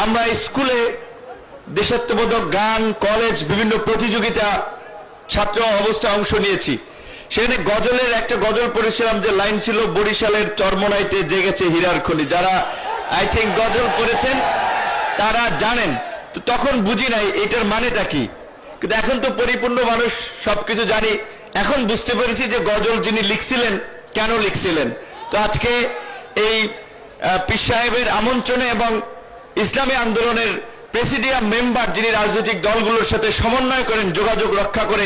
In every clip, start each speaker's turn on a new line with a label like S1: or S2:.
S1: আমরা স্কুলে দেশাত্মবোধক গান, কলেজ, বিভিন্ন প্রতিযোগিতা ছাত্র অবস্থায় অংশ নিয়েছি। সেখানে গজলের একটা গজল পড়েছিলাম, যে লাইন ছিল, বরিশালের চরমোনাইতে জেগেছে হীরার খনি। যারা আই থিঙ্ক গজল পড়েছেন তারা জানেন। তো তখন বুঝি নাই এটার মানেটা কি, কিন্তু এখন তো পরিপূর্ণ মানুষ, সবকিছু জানি। এখন বুঝতে পেরেছি যে গজল যিনি লিখছিলেন কেন লিখছিলেন। তো আজকে এই পীর সাহেবের আমন্ত্রণে এবং ইসলামী আন্দোলনের প্রেসিডিয়াম মেম্বার, যিনি রাজনৈতিক দলগুলোর সাথে সমন্বয় করেন, যোগাযোগ রক্ষা করে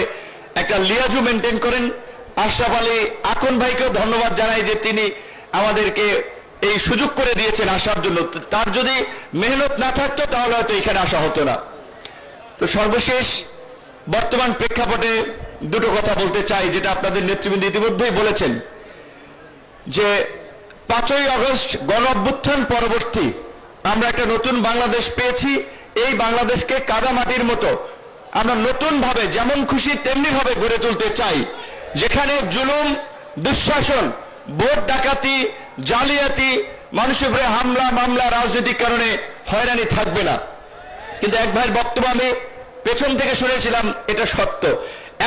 S1: একটা লিয়াজু মেনটেন করেন, আশরাফ আলী আকন ভাইকেও ধন্যবাদ জানাই যে তিনি আমাদেরকে এই সুযোগ করে দিয়েছেন আসার জন্য। তার যদি মেহনত না থাকতো তাহলে হয়তো এখানে আসা হতো না। তো সর্বশেষ বর্তমান প্রেক্ষাপটে দুটো কথা বলতে চাই, যেটা আপনাদের নেতৃবৃন্দ ইতিমধ্যেই বলেছেন, যে 5ই আগস্ট গণ অভ্যুত্থান পরবর্তী আমরা একটা নতুন বাংলাদেশ পেয়েছি। এই বাংলাদেশকে কাদামাটির মতো আমরা নতুন ভাবে, যেমন খুশি তেমনি ভাবে গড়ে তুলতে চাই, যেখানে জুলুম, দুঃশাসন, ভোট ডাকাতি, জালিয়াতি, মানুষের উপরে হামলা মামলা, রাজনৈতিক কারণে হয়রানি থাকবে না। কিন্তু এক ভাইয়ের বক্তব্য আমি পেছন থেকে শুনেছিলাম, এটা সত্য।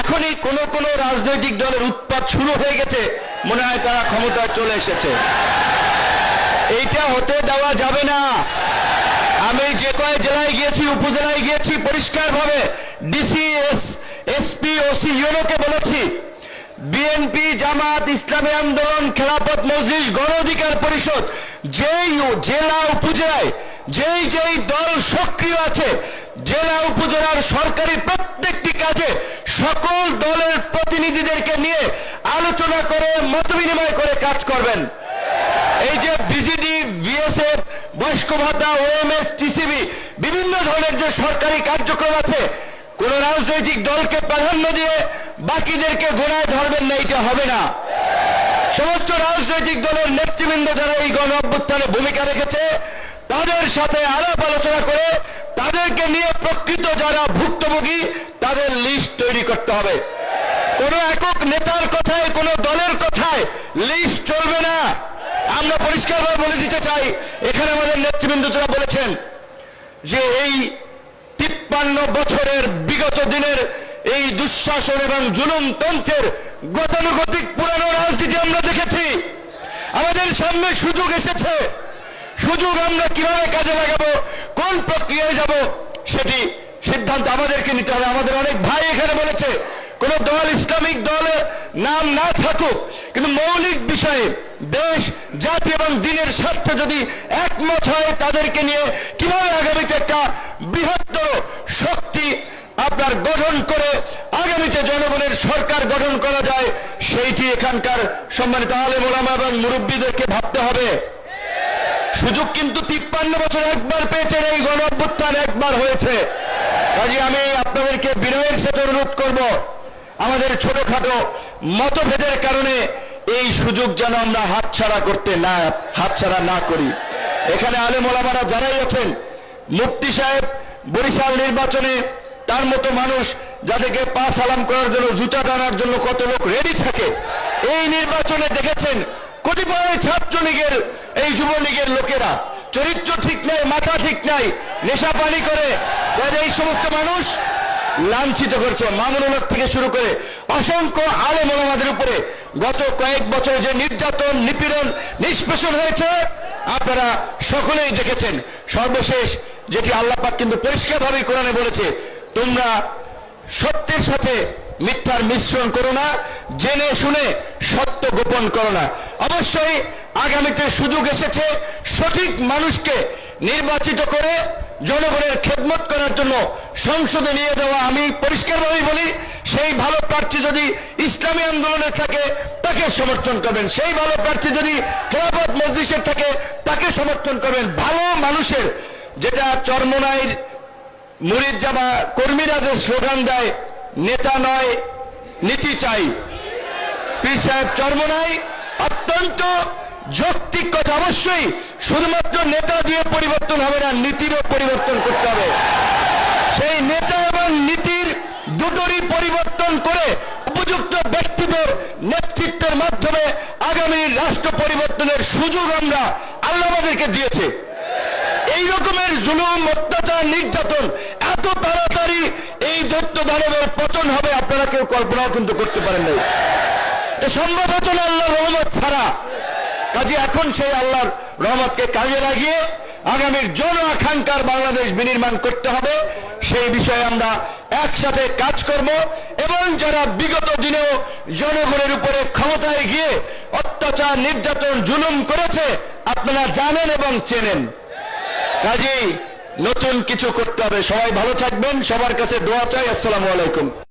S1: এখনই কোন কোন রাজনৈতিক দলের উৎপাত শুরু হয়ে গেছে, মনে হয় তারা ক্ষমতায় চলে এসেছে। এইটা হতে দেওয়া যাবে না। আমি যে কয় জেলায় গিয়েছি, উপজেলায় গিয়েছি, পরিষ্কারভাবে ডিসি, এসপি, ওসি, ইউনোকে বলেছি, বিএনপি, জামাত, ইসলামী আন্দোলন, খেলাফত মজলিস, গণ অধিকার পরিষদ, যেই জেলা উপজেলায় যেই দল সক্রিয় আছে, জেলা উপজেলার সরকারি প্রত্যেকটি কাজে সকল দলের প্রতিনিধিদেরকে নিয়ে আলোচনা করে, মত বিনিময় করে কাজ করবেন। এই যে বিজিডি, বিএসএফ, বয়স্ক ভাতা, ওএমএস, টিসিবি, বিভিন্ন ধরনের যে সরকারি কার্যক্রম আছে, কোন রাজনৈতিক দলকে প্রাধান্য দিয়ে বাকিদেরকে গোড়ায় ধরবেন না, এটা হবে না। সমস্ত রাজনৈতিক দলের নেতৃবৃন্দ যারা এই গণ অভ্যুত্থানে ভূমিকা রেখেছে, তাদের সাথে আলাপ আলোচনা করে তাদেরকে নিয়ে প্রকৃত যারা ভুক্তভোগী তাদের লিস্ট তৈরি করতে হবে। কোন একক নেতার কথায়, কোন দলের কথায় লিস্ট চলবে না। আমরা পরিষ্কারভাবে বলে দিতে চাই, এখানে আমাদের নেতৃবৃন্দ যারা বলেছেন যে এই 53 বছরের বিগত দিনের এই দুঃশাসন এবং জুলুমতন্ত্রের গতানুগতিক পুরানো রাজনীতি আমরা দেখেছি। আমাদের সামনে সুযোগ এসেছে, সুযোগ আমরা কিভাবে কাজে লাগাবো, কোন প্রক্রিয়ায় যাব, সেটি সিদ্ধান্ত আমাদেরকে নিতে হবে। আমাদের অনেক ভাই এখানে বলেছে, কোন দল, ইসলামিক দলের নাম না থাকুক, কিন্তু মৌলিক বিষয়ে দেশ, জাতি এবং দিনের স্বার্থে যদি একমত হয়, তাদেরকে নিয়ে কিভাবে আগামীতে একটা বৃহত্তর শক্তি আপনার গঠন করে আগামীতে জনগণের সরকার গঠন করা যায়, সেইটি এখানকার সম্মানিত আলেম ওলামা এবং মুরব্বীদেরকে ভাবতে হবে। সুযোগ কিন্তু 53 বছর একবার পেয়েছেন, এই গণ অভ্যুত্থান একবার হয়েছে। কাজে আমি আপনাদেরকে বিনয়ের সাথে অনুরোধ করব, আমাদের ছোটখাটো মতভেদের কারণে এই সুযোগ যেন আমরা হাতছাড়া না করি। এখানে আলেম ওলামারা যারাই আছেন, মুফতি সাহেব বরিশাল নির্বাচনে তার মতো মানুষ, যাদেরকে পা সালাম করার জন্য, জুতা টানার জন্য কত লোক রেডি থাকে, এই নির্বাচনে দেখেছেন কতিপয় ছাত্রলীগের, এই যুবলীগের লোকেরা চরিত্র ঠিক নাই, মাথা ঠিক নাই, নেশা পানি করে এই সমস্ত মানুষ লাঞ্ছিত করছে। মামুনুল হক থেকে শুরু করে অসংখ্য আলেম ওলামাদের উপরে গত কয়েক বছর যে নির্যাতন, নিপীড়ন, নিষ্পেষণ হয়েছে আপনারা সকলেই দেখেছেন। সর্বশেষ যেটি আল্লাহ পাক কিন্তু পরিষ্কারভাবে কোরআনে বলেছে, তোমরা সত্যের সাথে মিথ্যার মিশ্রণ করো না, জেনে শুনে সত্য গোপন করো না। অবশ্যই আগামীতে সুযোগ এসেছে সঠিক মানুষকে নির্বাচিত করে জনগণের খেদমত করার জন্য সংসদে নিয়ে যাওয়া। আমি পরিষ্কারভাবেই বলি, সেই ভালো প্রার্থী যদি ইসলামী আন্দোলনের থাকে তাকে সমর্থন করবেন, সেই ভালো প্রার্থী যদি খেলাফত মজলিসের থাকে তাকে সমর্থন করবেন। ভালো মানুষের, যেটা চরমোনাইর মুরিদ জামা কর্মীরা যে স্লোগান দেয়, নেতা নয় নীতি চাই, পীর সাহেব চরমোনাই অত্যন্ত যৌক্তিক কথা। অবশ্যই শুধুমাত্র নেতা দিয়ে পরিবর্তন হবে না, নীতিরও পরিবর্তন করতে হবে। সেই নেতা এবং নীতির দুটোরই পরিবর্তন করে উপযুক্ত ব্যক্তিদের নেতৃত্বের মাধ্যমে আগামী রাষ্ট্র পরিবর্তনের সুযোগ আমরা আল্লাহ আমাদেরকে দিয়েছে। এই রকমের জুলুম, অত্যাচার, নির্যাতন এত তাড়াতাড়ি এই দৈত্য দানবের পতন হবে আপনারা কেউ কল্পনাও কিন্তু করতে পারেন নাই। এ সম্ভব হতো না আল্লাহর রহমত ছাড়া। কাজে এখন সেই আল্লাহর রহমতকে কাজে লাগিয়ে আগামীর জন আকাঙ্ক্ষার বাংলাদেশ বিনির্মাণ করতে হবে। সেই বিষয়ে আমরা একসাথে কাজ করব এবং যারা বিগত দিনেও জনগণের উপরে ক্ষমতায় গিয়ে অত্যাচার, নির্যাতন, জুলুম করেছে আপনারা জানেন এবং চেনেন। কাজেই নতুন কিছু করতে হবে। সবাই ভালো থাকবেন, সবার কাছে দোয়া চাই। আসসালামু আলাইকুম।